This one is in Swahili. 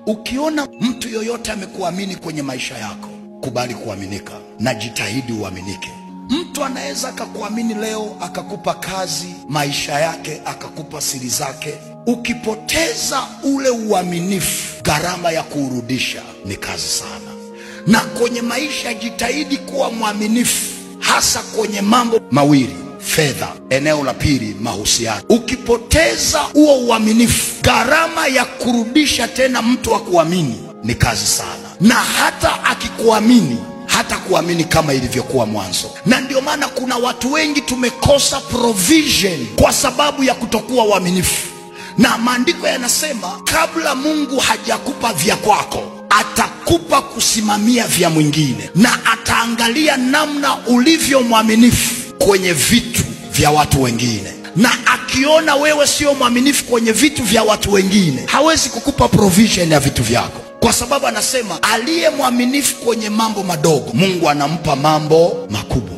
Ukiona mtu yoyote amekuamini kwenye maisha yako, kubali kuaminika na jitahidi uaminike. Mtu anaweza akakuamini leo akakupa kazi, maisha yake, akakupa siri zake. Ukipoteza ule uaminifu, gharama ya kuurudisha ni kazi sana. Na kwenye maisha jitahidi kuwa mwaminifu, hasa kwenye mambo mawili: fedha, eneo la pili mahusiano. Ukipoteza huo uaminifu, gharama ya kurudisha tena mtu akuamini ni kazi sana. Na hata akikuamini, hata kuamini kama ilivyokuwa mwanzo. Na ndio maana kuna watu wengi tumekosa provision kwa sababu ya kutokuwa waaminifu. Na maandiko yanasema kabla Mungu hajakupa vya kwako, atakupa kusimamia vya mwingine, na ataangalia namna ulivyo mwaminifu kwenye vitu vya watu wengine. Na akiona wewe sio mwaminifu kwenye vitu vya watu wengine, hawezi kukupa provision ya vitu vyako, kwa sababu anasema aliye mwaminifu kwenye mambo madogo, Mungu anampa mambo makubwa.